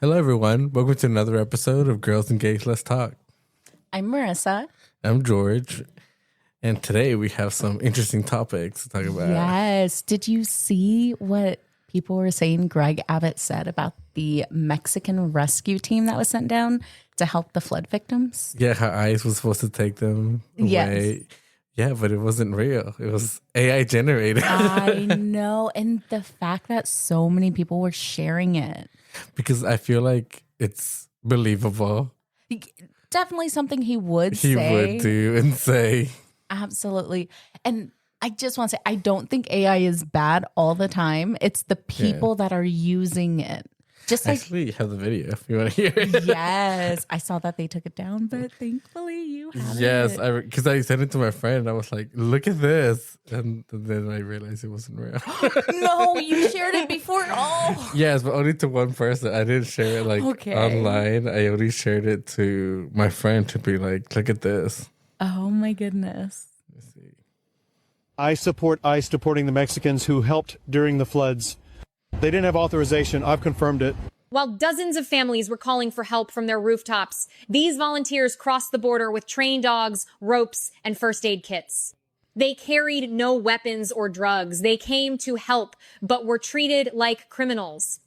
Hello, everyone. Welcome to another episode of Girls and Gays Let's Talk. I'm Marissa. I'm George. And today we have some interesting topics to talk about. Yes. Did you see what people were saying Greg Abbott said about the Mexican rescue team that was sent down to help the flood victims? Yeah, how ICE was supposed to take them away. Yes. Yeah, but it wasn't real. It was AI generated. I know. And the fact that so many people were sharing it. Because I feel like it's believable. Definitely something he would He say. would do and say. Absolutely. And I just want to say, I don't think AI is bad all the time. It's the people that are using it. Just like, Actually, you have the video if you want to hear it. yes, I saw that they took it down, but thankfully you have Yes, it. because I sent it to my friend. I was like, look at this. And then I realized it wasn't real. No, you shared it before. Oh, Yes, but only to one person. I didn't share it online. I only shared it to my friend to be like, look at this. oh my goodness. Let's see. I support ICE deporting the Mexicans who helped during the floods. They didn't have authorization. I've confirmed it. While dozens of families were calling for help from their rooftops, these volunteers crossed the border with trained dogs, ropes, and first aid kits. They carried no weapons or drugs. They came to help, but were treated like criminals.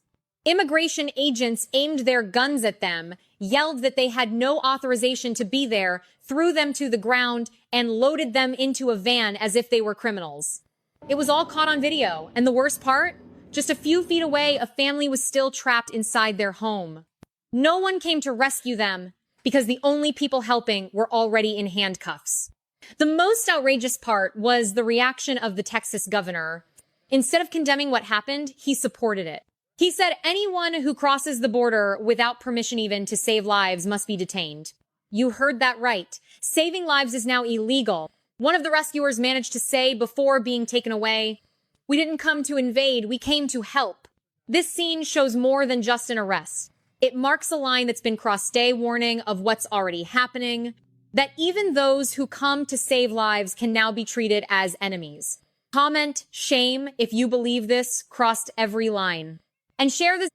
Immigration agents aimed their guns at them, yelled that they had no authorization to be there, threw them to the ground, and loaded them into a van as if they were criminals. It was all caught on video, and the worst part? Just a few feet away, a family was still trapped inside their home. No one came to rescue them because the only people helping were already in handcuffs. The most outrageous part was the reaction of the Texas governor. Instead of condemning what happened, he supported it. He said anyone who crosses the border without permission even to save lives must be detained. You heard that right. Saving lives is now illegal. One of the rescuers managed to say before being taken away, "We didn't come to invade, we came to help." This scene shows more than just an arrest. It marks a line that's been crossed, day warning of what's already happening, that even those who come to save lives can now be treated as enemies. Comment shame if you believe this crossed every line. And share this.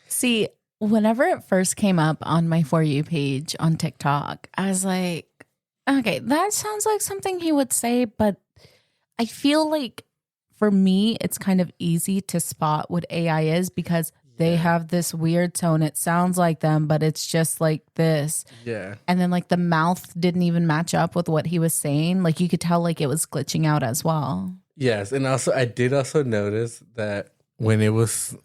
See, whenever it first came up on my For You page on TikTok, I was like, okay, that sounds like something he would say, but I feel like for me, it's kind of easy to spot what AI is because they have this weird tone. It sounds like them, but it's just like this. Yeah. And then like the mouth didn't even match up with what he was saying. Like you could tell like it was glitching out as well. Yes. And also, I did also notice that when it was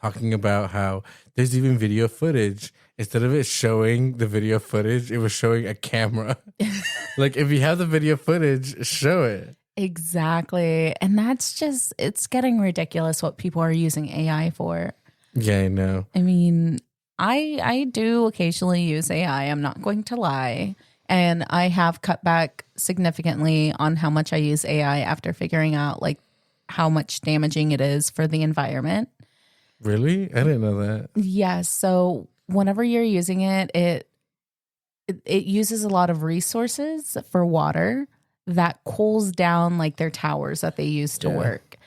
talking about how there's even video footage, instead of it showing the video footage, it was showing a camera. Like, if you have the video footage, show it. Exactly. And that's just, it's getting ridiculous what people are using AI for. Yeah, I know. I mean, I do occasionally use AI. I'm not going to lie. And I have cut back significantly on how much I use AI after figuring out like how much damaging it is for the environment. Really? I didn't know that. Yes. So whenever you're using it, it uses a lot of resources for water that cools down like their towers that they use to work.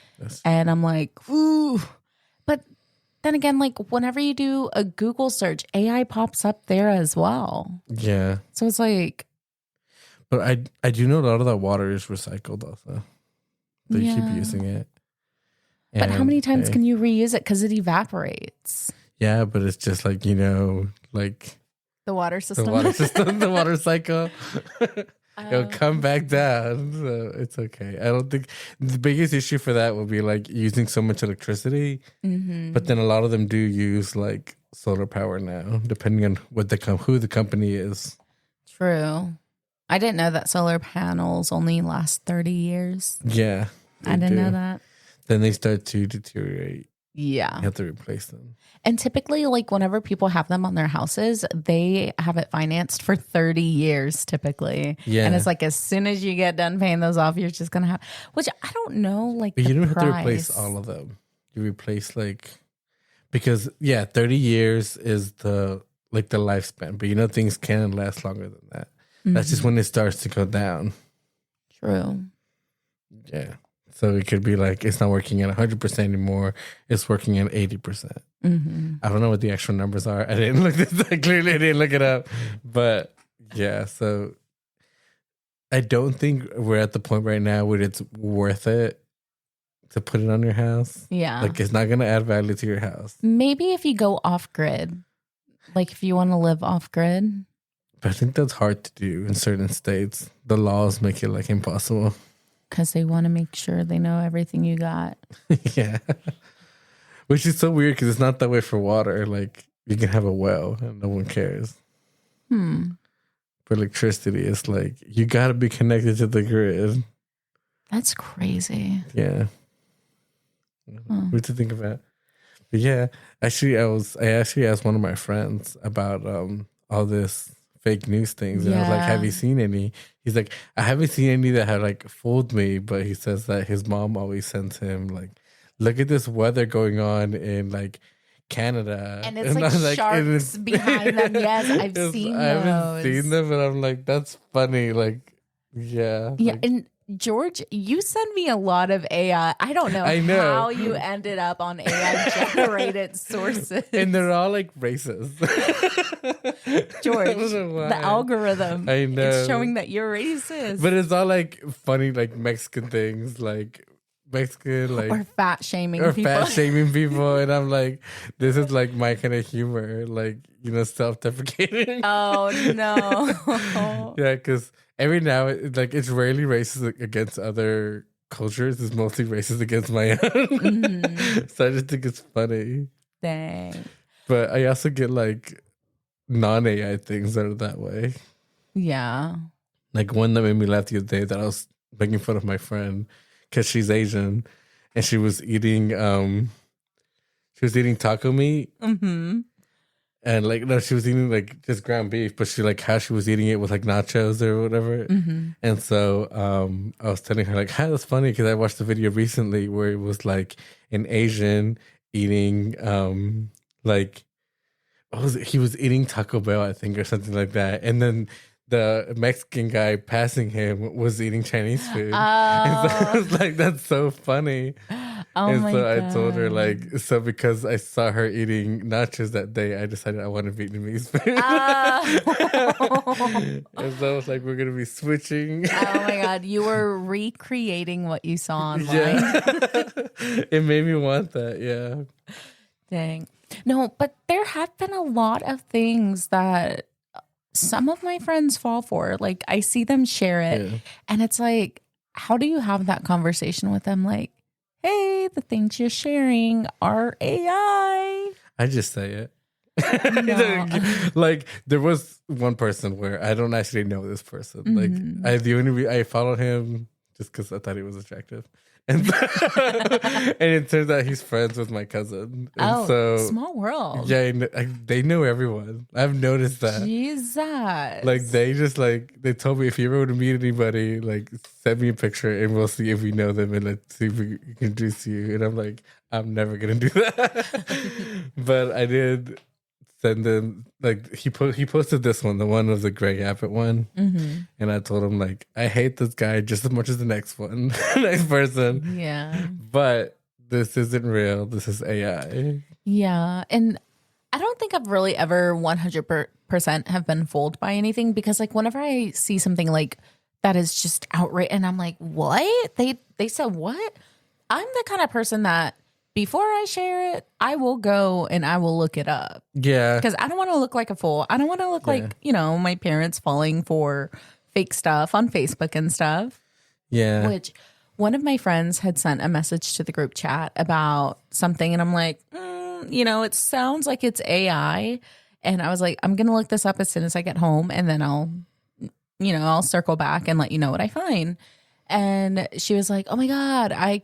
And I'm like, ooh. But then again, like whenever you do a Google search, AI pops up there as well. Yeah. So it's like. But I do know a lot of that water is recycled also. They keep using it. But how many times can you reuse it? Because it evaporates. Yeah, but it's just like, like The water system. the water system, the water cycle. It'll come back down. So it's okay. I don't think the biggest issue for that would be like using so much electricity. Mm-hmm. But then a lot of them do use like solar power now, depending on what who the company is. True. I didn't know that solar panels only last 30 years. Yeah. I didn't know that. Then they start to deteriorate. Yeah. You have to replace them. And typically, like whenever people have them on their houses, they have it financed for 30 years typically. Yeah. And it's like as soon as you get done paying those off, you're just going to have, which I don't know, like But the you don't price. have to replace all of them. You replace because 30 years is the lifespan. But things can last longer than that. That's just when it starts to go down. True. Yeah. So it could be like it's not working at 100% anymore. It's working at 80%. I don't know what the actual numbers are. I didn't look this. Clearly, I didn't look it up. But yeah, so I don't think we're at the point right now where it's worth it to put it on your house. Yeah. Like it's not going to add value to your house. Maybe if you go off grid, like if you want to live off grid. But I think that's hard to do in certain states. The laws make it like impossible. Because they want to make sure they know everything you got. Yeah. Which is so weird because it's not that way for water. Like you can have a well and no one cares. For electricity, it's like you got to be connected to the grid. That's crazy. Yeah. What to think about? But yeah, actually, I actually asked one of my friends about all this fake news things, and I was like, "Have you seen any?" He's like, "I haven't seen any that have like fooled me," but he says that his mom always sends him like, "Look at this weather going on in like Canada," And it's like sharks behind them. Yes, I've seen those. I haven't seen them, but I'm like, that's funny. Like, yeah, Yeah, like, and George, you send me a lot of AI. I don't know, I know. how you ended up on AI generated sources. and they're all like racist. George, I don't know why. the algorithm, I know. it's showing that you're racist. But it's all like funny, like Mexican things, like Mexican, like or fat shaming or people. fat shaming people, and I'm like, this is like my kind of humor, like self-deprecating. Oh no. Yeah, because every now, like, it's rarely racist against other cultures. It's mostly racist against my own. So I just think it's funny. Dang. But I also get like non-AI things that are that way. Yeah. Like one that made me laugh the other day that I was making fun of my friend because she's Asian and she was eating taco meat. And like, no, she was eating like just ground beef, but she like how she was eating it with like nachos or whatever. And so I was telling her like, "Hi, that's funny," because I watched a video recently where it was like an Asian eating like what was it? He was eating Taco Bell, I think, or something like that, and then the Mexican guy passing him was eating Chinese food. And so I was like, "That's so funny." Oh And my so God. I told her, like, so because I saw her eating nachos that day, I decided I wanted Vietnamese food. And so I was like, we're going to be switching. Oh my God. You were recreating what you saw online. Yeah. It made me want that. Yeah. Dang. No, but there have been a lot of things that some of my friends fall for. Like, I see them share it, Yeah. and it's like, how do you have that conversation with them? Like, hey, the things you're sharing are AI. I just say it. No. Like there was one person where I don't actually know this person. Mm-hmm. Like I followed him just because I thought he was attractive, and and it turns out he's friends with my cousin. And Oh, so small world. yeah, they know everyone. I've noticed that. Jesus. Like they just like they told me if you ever want to meet anybody, like send me a picture and we'll see if we know them and let's see if we can introduce you. And I'm like, I'm never gonna do that. But I did send them like he posted this one, the one of the Greg Abbott one, and I told him like I hate this guy just as much as the next one, next person. Yeah. But this isn't real. This is AI. Yeah. And I don't think I've really ever 100% have been fooled by anything, because like whenever I see something like that is just outright and I'm like, what? They said what? I'm the kind of person that before I share it, I will go and I will look it up, Yeah. because I don't want to look like a fool. I don't want to look like, my parents falling for fake stuff on Facebook and stuff. Yeah. Which one of my friends had sent a message to the group chat about something, and I'm like, it sounds like it's AI. And I was like, I'm going to look this up as soon as I get home, and then I'll circle back and let you know what I find. And she was like, oh my God, I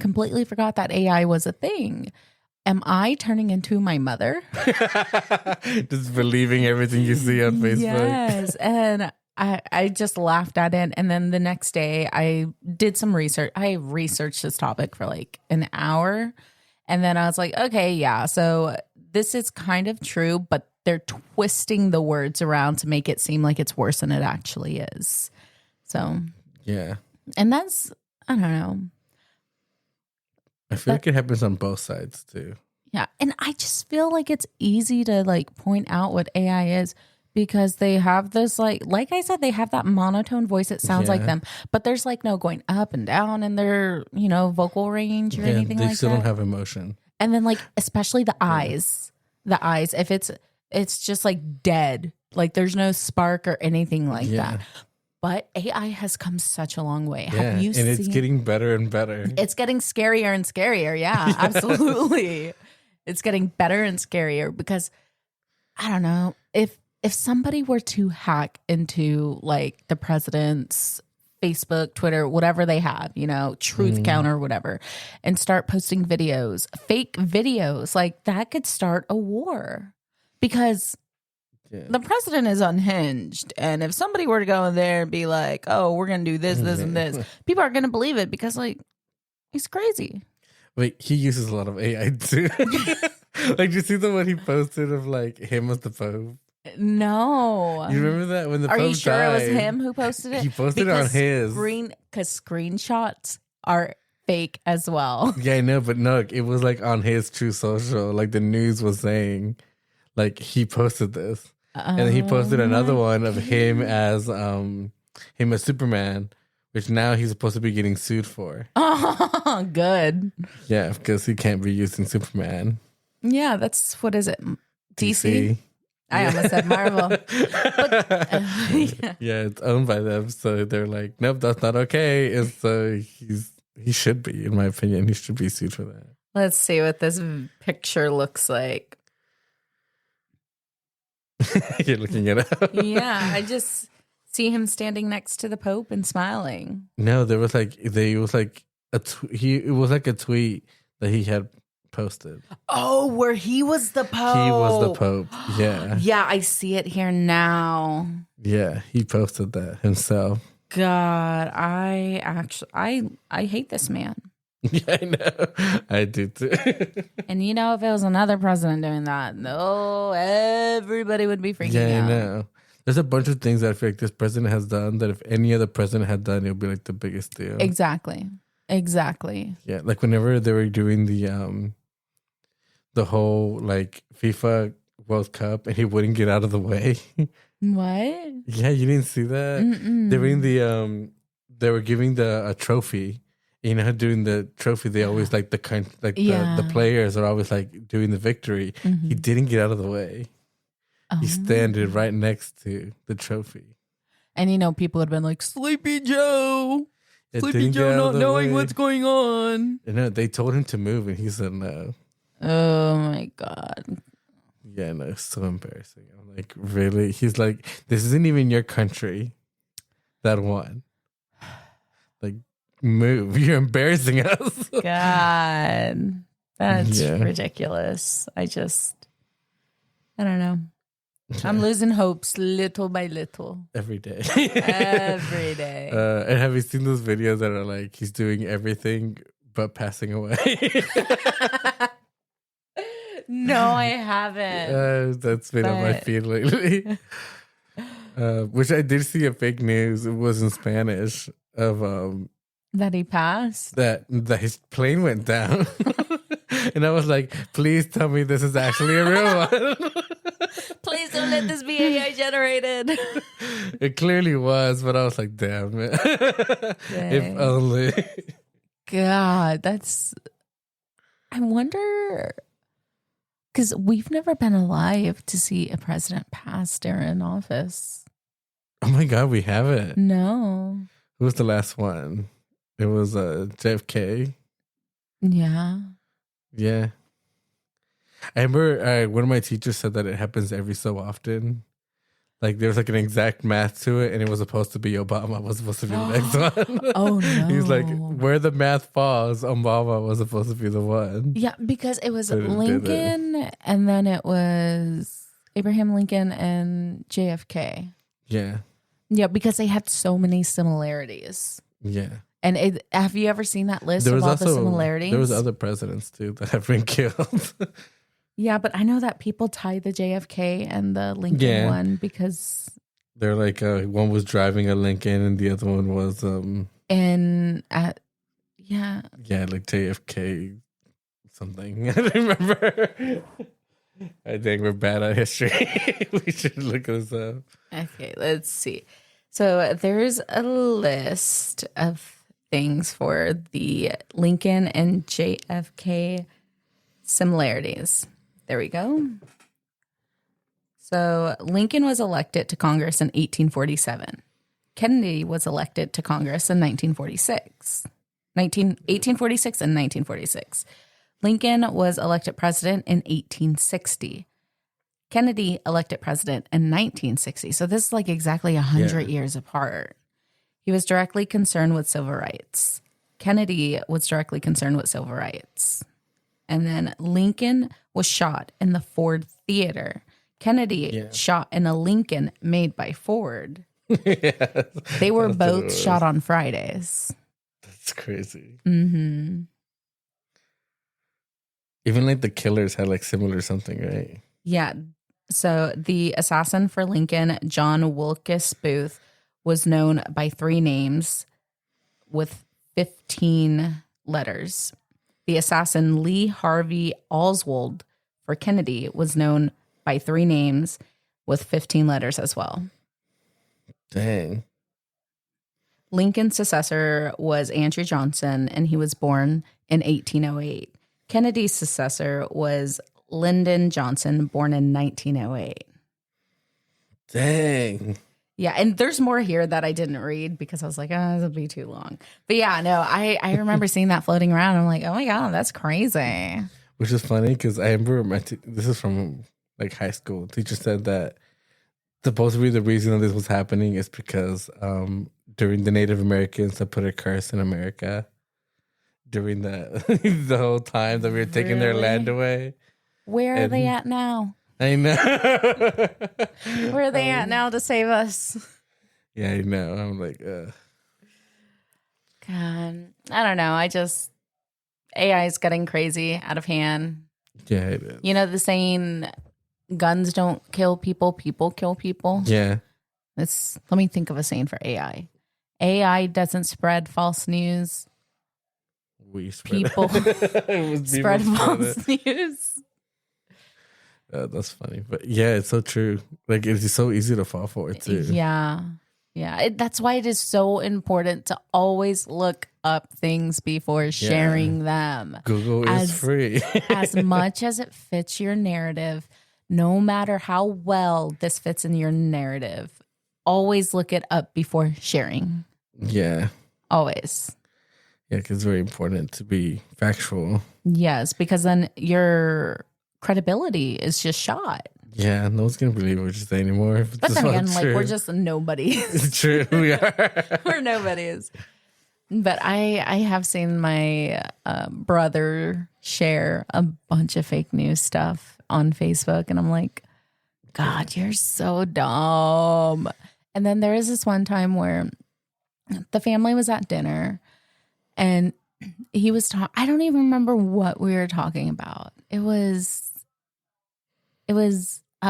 completely forgot that AI was a thing. Am I turning into my mother? Just believing everything you see on Facebook. Yes. And I just laughed at it. And then the next day I did some research. I researched this topic for like an hour. And then I was like, okay, yeah. So this is kind of true, but they're twisting the words around to make it seem like it's worse than it actually is. So, Yeah. and that's, I don't know. I feel like it happens on both sides too. Yeah. And I just feel like it's easy to like point out what AI is because they have this like I said, they have that monotone voice. It sounds like Yeah. them, but there's like no going up and down in their, vocal range or Yeah, anything they like still that. don't have emotion. And then like, especially the eyes, if it's just like dead, like there's no spark or anything like Yeah. that. But AI has come such a long way. Yeah, Have you and seen? it's getting better and better. It's getting scarier and scarier. Yeah, absolutely. It's getting better and scarier because I don't know if somebody were to hack into like the president's Facebook, Twitter, whatever they have, truth counter, whatever, and start posting videos, fake videos, like that could start a war because Yeah. the president is unhinged. And if somebody were to go in there and be like, oh, we're going to do this, this, and this, people aren't going to believe it because, like, he's crazy. Wait, he uses a lot of AI too. Like, you see the one he posted of like him as the Pope? No. You remember that when the Are Pope you sure died? it was him who posted it? He posted it on his. Because screenshots are fake as well. Yeah, I know, but no, it was like on his True Social. Like the news was saying, like he posted this. And then he posted another one of him as Superman, which now he's supposed to be getting sued for. Oh, good. Yeah, because he can't be using Superman. Yeah, that's, what is it? DC? I almost said Marvel. Yeah, it's owned by them. So they're like, nope, that's not okay. And so he should be, in my opinion, he should be sued for that. Let's see what this picture looks like. You're looking it up. Yeah, I just see him standing next to the Pope and smiling. No, it was like a tweet that he had posted. Oh, where he was the Pope. He was the Pope. Yeah. Yeah, I see it here now. Yeah, he posted that himself. God, I hate this man. Yeah, I know. I do too. And if it was another president doing that, no, everybody would be freaking Yeah, out. I know. There's a bunch of things that I feel like this president has done that if any other president had done, it would be like the biggest deal. Exactly. Yeah, like whenever they were doing the whole like FIFA World Cup and he wouldn't get out of the way. What? Yeah, you didn't see that? Mm-mm. They were in they were giving a trophy. Doing the trophy, they always like the players are always like doing the victory. Mm-hmm. He didn't get out of the way. He standing right next to the trophy. And people had been like, Sleepy Joe. It Sleepy didn't get Joe out not of the knowing way. what's going on. No, they told him to move, and he said no. Oh my God. Yeah, no, it's so embarrassing. I'm like, really? He's like, this isn't even your country that won. Like, move. You're embarrassing us. God. That's Yeah. ridiculous. I don't know. I'm losing hopes little by little. Every day. Every day. And have you seen those videos that are like, he's doing everything but passing away? No, I haven't. That's been on my But- feed lately. Which I did see a fake news. It was in Spanish of That he passed? that his plane went down. And I was like, please tell me this is actually a real one. Please don't let this be AI generated. It clearly was, but I was like, damn it. If only. God, I wonder, because we've never been alive to see a president pass during office. Oh my God, we haven't. No. Who was the last one? It was JFK. Yeah. Yeah. I remember one of my teachers said that it happens every so often. Like there was like an exact math to it, and it was supposed to be Obama was supposed to be the next one. Oh, no. He was like, where the math falls, Obama was supposed to be the one. Yeah, because it was But it didn't. Lincoln, and then it was Abraham Lincoln and JFK. Yeah. Yeah, because they had so many similarities. Yeah. And have you ever seen that list of all the similarities? There was other presidents too that have been killed. Yeah, but I know that people tie the JFK and the Lincoln one because They're like one was driving a Lincoln and the other one was Yeah. Yeah, like JFK something. I don't remember. I think we're bad at history. We should look this up. Okay, let's see. So there's a list of things for the Lincoln and JFK similarities. There we go. So Lincoln was elected to Congress in 1847. Kennedy was elected to Congress in 1846 and 1946. Lincoln was elected president in 1860. Kennedy elected president in 1960. So this is like exactly 100 years apart. He was directly concerned with civil rights. Kennedy was directly concerned with civil rights. And then Lincoln was shot in the Ford Theater. Kennedy shot in a Lincoln made by Ford. They were both shot on Fridays. That's crazy. Mm-hmm. Even like the killers had like similar something, right? Yeah. So the assassin for Lincoln, John Wilkes Booth, was known by 3 names with 15 letters. The assassin Lee Harvey Oswald for Kennedy was known by 3 names with 15 letters as well. Dang. Lincoln's successor was Andrew Johnson, and he was born in 1808. Kennedy's successor was Lyndon Johnson, born in 1908. Dang. Yeah, and there's more here that I didn't read because I was like, oh, this will be too long. But yeah, no, I remember seeing that floating around. I'm like, oh my God, that's crazy. Which is funny because I remember this is from like high school. Teacher said that supposedly the reason that this was happening is because during the Native Americans that put a curse in America during the whole time that we were taking their land away. Where are they at now? I know. Where are they at now to save us? Yeah, I know. I'm like, God, I don't know. AI is getting crazy, out of hand. yeah, it is. You know the saying, guns don't kill people, people kill people? Yeah. Let me think of a saying for AI. AI doesn't spread false news. We spread People spread false news. That's funny. But yeah, it's so true. Like, it's so easy to fall for it, too. Yeah. Yeah. That's why it is so important to always look up things before sharing them. Google is free. As much as it fits your narrative, no matter how well this fits in your narrative, always look it up before sharing. Yeah. Always. Yeah, because it's very important to be factual. Yes, because then your credibility is just shot. Yeah, no one's going to believe what you say anymore. But then again, like, we're just nobodies. It's true, we are. We're nobodies. But I have seen my brother share a bunch of fake news stuff on Facebook, and I'm like, God, you're so dumb. And then there is this one time where the family was at dinner, and he was talking. I don't even remember what we were talking about. It was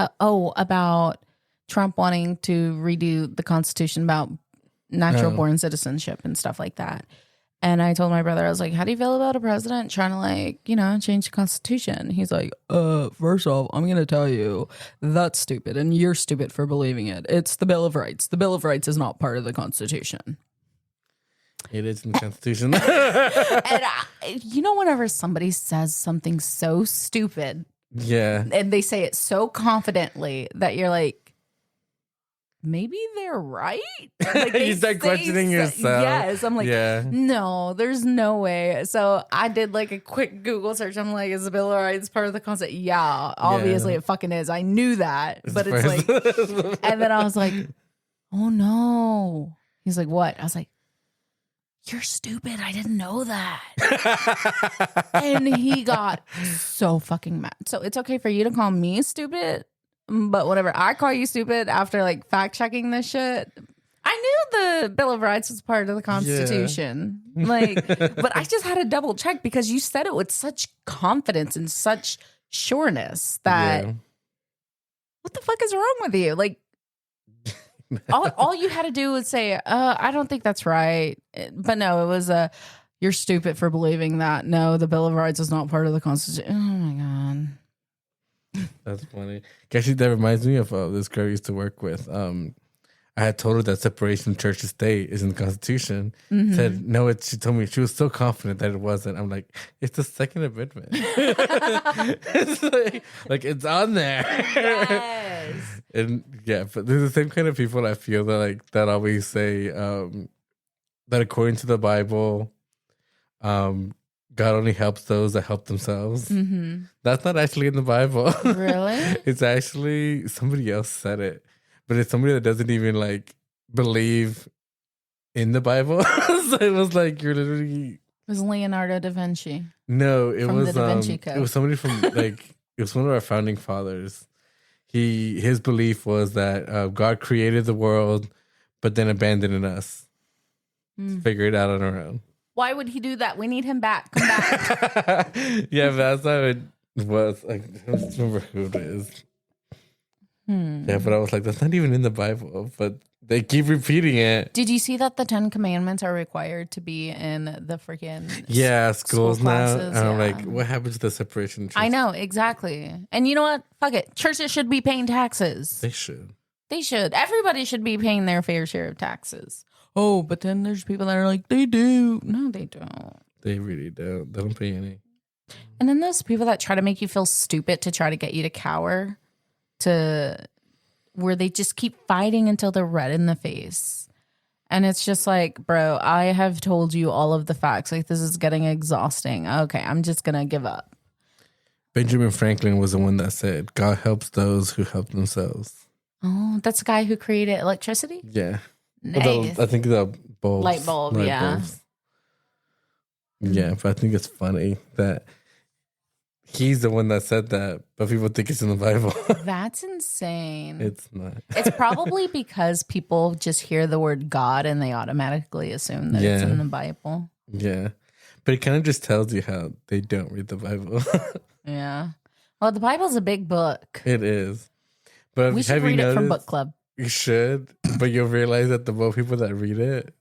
about Trump wanting to redo the Constitution about natural born citizenship and stuff like that. And I told my brother, I was like, how do you feel about a president trying to, like, you know, change the Constitution? He's like, first off, I'm going to tell you that's stupid and you're stupid for believing it. It's the Bill of Rights. The Bill of Rights is not part of the Constitution. It is in the Constitution. And you know, whenever somebody says something so stupid, yeah, and they say it so confidently that you're like, maybe they're right. Like, you start questioning yourself. Yes, I'm like, no, there's no way. So I did like a quick Google search. I'm like, is the Bill of Rights part of the Constitution? Yeah, obviously it fucking is. I knew that, but it's like, and then I was like, oh no. He's like, what? I was like, you're stupid. I didn't know that. And he got so fucking mad. So it's okay for you to call me stupid, but whenever I call you stupid after like fact checking this shit, I knew the Bill of Rights was part of the Constitution. Yeah. Like, but I just had to double check because you said it with such confidence and such sureness that what the fuck is wrong with you? Like, all you had to do was say, I don't think that's right. But no, it was You're stupid for believing that. No, the Bill of Rights is not part of the Constitution. Oh my God. That's funny. Actually, that reminds me of this girl I used to work with. I had told her that separation of church and state is in the Constitution. Said no. She told me she was so confident that it wasn't. I'm like, it's the Second Amendment. It's like it's on there. Yes. And yeah, but there's the same kind of people I feel that always say that according to the Bible, God only helps those that help themselves. That's not actually in the Bible. Really? It's actually somebody else said it. But it's somebody that doesn't even like believe in the Bible. So it was like you're literally. It was Leonardo da Vinci. No, it From was the Da Vinci Code. it was somebody from like it was one of our founding fathers. His belief was that God created the world, but then abandoned us to figure it out on our own. Why would he do that? We need him back. Come back. Yeah, but that's how it was. Like, I don't remember who it is. Yeah, but I was like, that's not even in the Bible, but they keep repeating it. Did you see that the 10 Commandments are required to be in the freaking Schools school now. classes? And I'm Yeah. like, what happens to the separation of church? I know, exactly. And you know what? Fuck it. Churches should be paying taxes. They should. They should. Everybody should be paying their fair share of taxes. Oh, but then there's people that are like, they do. No, they don't. They really don't. They don't pay any. And then those people that try to make you feel stupid to try to get you to cower, to where they just keep fighting until they're red in the face. And it's just like, bro, I have told you all of the facts. Like, this is getting exhausting. Okay, I'm just going to give up. Benjamin Franklin was the one that said, God helps those who help themselves. Oh, that's the guy who created electricity? Yeah. Nice. I think the bulbs. Light bulb, yeah. bulbs. Yeah, but I think it's funny that he's the one that said that, but people think it's in the Bible. That's insane. It's not. It's probably because people just hear the word God and they automatically assume that it's Yeah. in the Bible. Yeah. But it kind of just tells you how they don't read the Bible. Yeah. Well, the Bible's a big book. It is. But We should have you read it from noticed- book club. You should, but you'll realize that the more people that read it,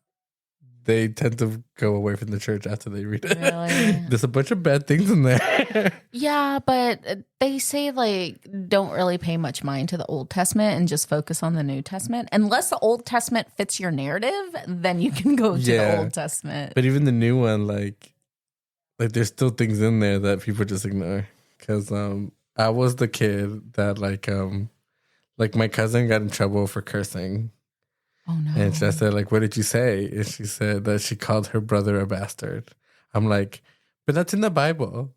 they tend to go away from the church after they read it. Really? There's a bunch of bad things in there. Yeah, but they say like don't really pay much mind to the Old Testament and just focus on the New Testament. Unless the Old Testament fits your narrative, then you can go to Yeah. the Old Testament. But even the new one, like there's still things in there that people just ignore. Because I was the kid that like my cousin got in trouble for cursing. Oh no. And I said, like, what did you say? And she said that she called her brother a bastard. I'm like, but that's in the Bible.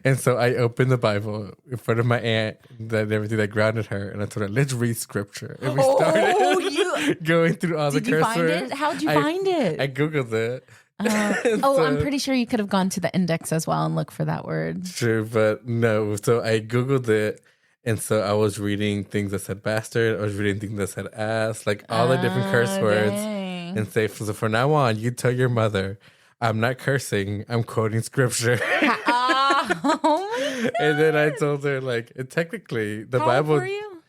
And so I opened the Bible in front of my aunt and everything that grounded her. And I told her, let's read scripture. And we started going through all Did the you curse find words. it? How'd you find it? I Googled it. I'm pretty sure you could have gone to the index as well and looked for that word. Sure, but no. So I Googled it. And so I was reading things that said bastard. I was reading things that said ass, like all the different curse words. Dang. And say, so from now on, you tell your mother, I'm not cursing, I'm quoting scripture. Oh my God. And then I told her, like, technically, the How old Bible. were you?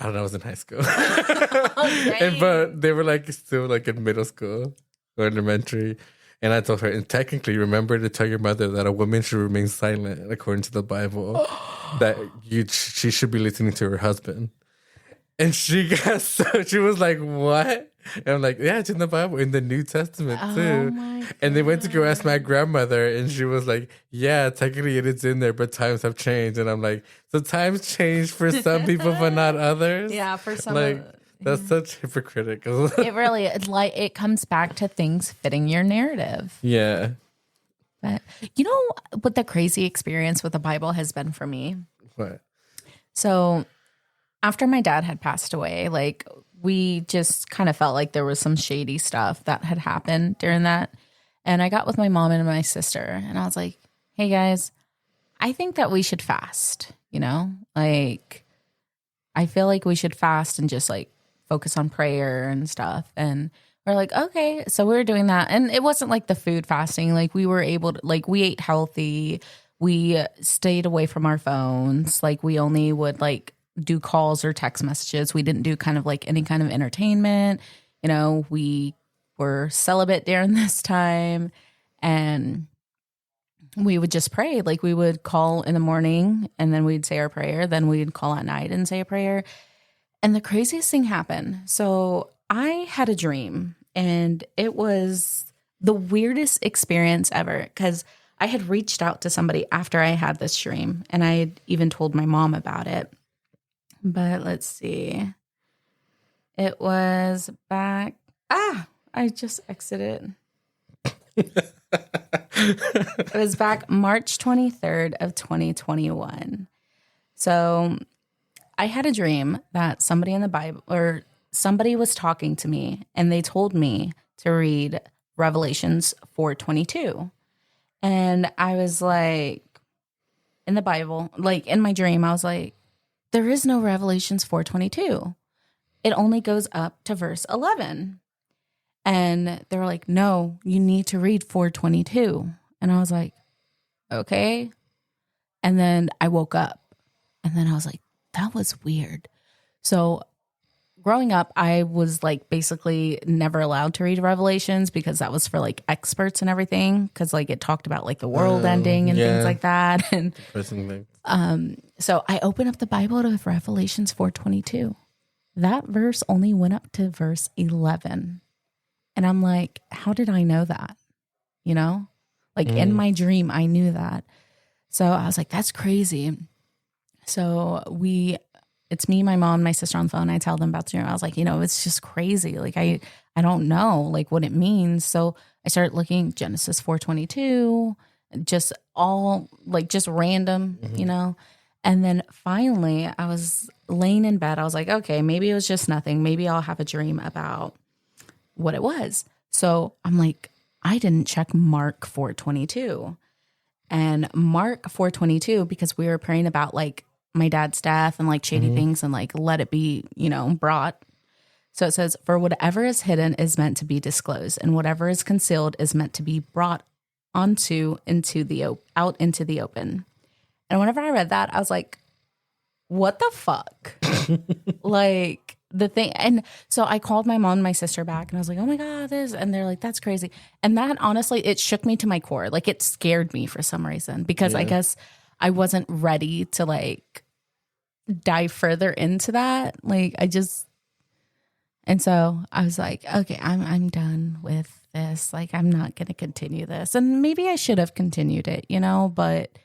I don't know, I was in high school. dang. But they were like still like in middle school or elementary. And I told her, and technically, remember to tell your mother that a woman should remain silent according to the Bible, that she should be listening to her husband. And she got she was like, what? And I'm like, yeah, it's in the Bible, in the New Testament too. my And they went to go ask my grandmother, and she was like, yeah, technically it is in there, but times have changed. And I'm like, so times change for some people, but not others? Yeah, for some. Like, that's such hypocritical. It really, it's like, it comes back to things fitting your narrative. Yeah. But you know what the crazy experience with the Bible has been for me? What? So after my dad had passed away, like we just kind of felt like there was some shady stuff that had happened during that. And I got with my mom and my sister and I was like, hey guys, I think that we should fast, you know? Like, I feel like we should fast and just like focus on prayer and stuff. And we're like, okay. So we were doing that. And it wasn't like the food fasting. Like we were able to, like, we ate healthy. We stayed away from our phones. Like we only would like do calls or text messages. We didn't do kind of like any kind of entertainment. You know, we were celibate during this time. And we would just pray. Like we would call in the morning and then we'd say our prayer. Then we'd call at night and say a prayer. And the craziest thing happened. So I had a dream and it was the weirdest experience ever because I had reached out to somebody after I had this dream and I had even told my mom about it. But let's see. It was back. I just exited. It was back March 23rd of 2021. So I had a dream that somebody in the Bible or somebody was talking to me and they told me to read Revelations 4:22. And I was like, in the Bible, like in my dream, I was like, there is no Revelations 4:22. It only goes up to verse 11. And they were like, no, you need to read 4:22. And I was like, okay. And then I woke up and then I was like, that was weird. So growing up, I was like basically never allowed to read Revelations because that was for like experts and everything. Because like it talked about like the world ending and things like that. And so I opened up the Bible to Revelations 4:22. That verse only went up to verse 11. And I'm like, how did I know that? You know, like in my dream, I knew that. So I was like, that's crazy. So it's me, my mom, my sister on the phone. I tell them about the dream. I was like, you know, it's just crazy. Like I don't know like what it means. So I started looking Genesis 4:22, just all like just random, you know. And then finally I was laying in bed. I was like, okay, maybe it was just nothing. Maybe I'll have a dream about what it was. So I'm like, I didn't check Mark 4:22. And Mark 4:22, because we were praying about like my dad's death and like shady things and like let it be, you know, brought. So it says, for whatever is hidden is meant to be disclosed, and whatever is concealed is meant to be brought out into the open. And whenever I read that, I was like, what the fuck? Like the thing. And so I called my mom and my sister back and I was like, oh my God, and they're like, that's crazy. And that honestly, it shook me to my core. Like it scared me for some reason because I guess I wasn't ready to like dive further into that. Like and so I was like, okay, I'm done with this. Like, I'm not going to continue this. And maybe I should have continued it, you know, but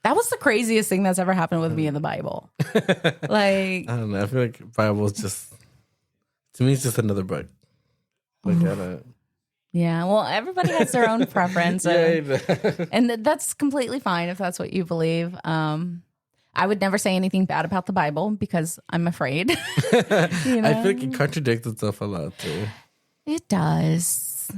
that was the craziest thing that's ever happened with me in the Bible. Like, I don't know. I feel like Bible is just, to me, it's just another book. Like, I don't. Yeah, well, everybody has their own preference. And that's completely fine if that's what you believe. I would never say anything bad about the Bible because I'm afraid. You know? I feel like it contradicts itself a lot too. It does.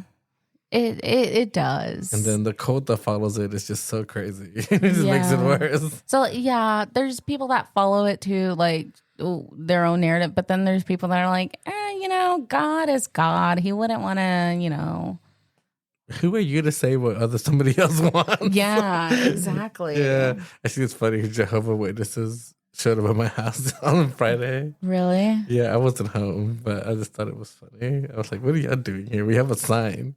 It does. And then the cult that follows it is just so crazy. It just makes it worse. So yeah, there's people that follow it to like their own narrative, but then there's people that are like, you know, God is God. He wouldn't want to, you know. Who are you to say what somebody else wants? Yeah, exactly. Yeah. I think it's funny. Jehovah's Witnesses showed up at my house on Friday. Really? Yeah, I wasn't home, but I just thought it was funny. I was like, what are y'all doing here? We have a sign.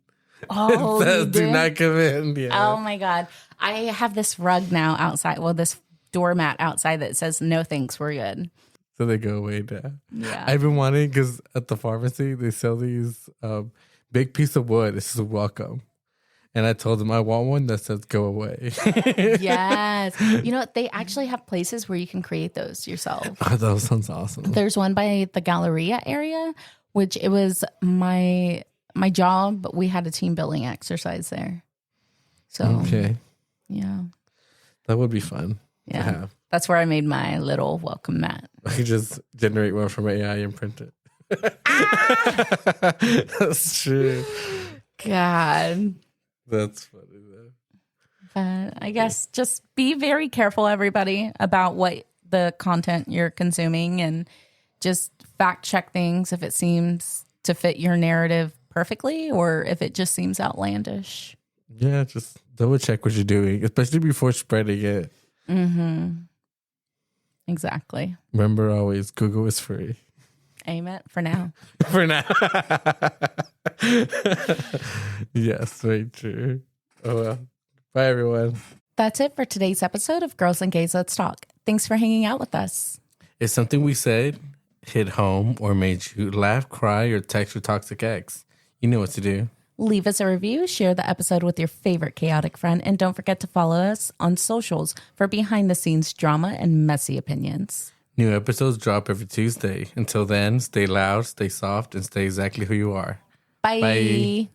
Oh, it says, do not come in. Yeah. Oh my God. I have this rug now outside. Well, this doormat outside that says, no thanks, we're good. So they go away now. Yeah. I've been wanting, because at the pharmacy, they sell these big piece of wood. It says welcome. And I told them I want one that says go away. Yes. You know, they actually have places where you can create those yourself. Oh, that sounds awesome. There's one by the Galleria area, which it was my job, but we had a team building exercise there. So, okay. Yeah. That would be fun to have. That's where I made my little welcome mat. I could just generate one from AI and print it. That's true. God. That's funny though. But I guess just be very careful, everybody, about what the content you're consuming and just fact check things if it seems to fit your narrative perfectly or if it just seems outlandish. Yeah, just double check what you're doing, especially before spreading it. Mm-hmm. Exactly. Remember always, Google is free. Amen. For now. For now. Yes, very true. Oh, well. Bye, everyone. That's it for today's episode of Girls and Gays Let's Talk. Thanks for hanging out with us. If something we said hit home or made you laugh, cry, or text your toxic ex, you know what to do. Leave us a review, share the episode with your favorite chaotic friend, and don't forget to follow us on socials for behind-the-scenes drama and messy opinions. New episodes drop every Tuesday. Until then, stay loud, stay soft, and stay exactly who you are. Bye. Bye.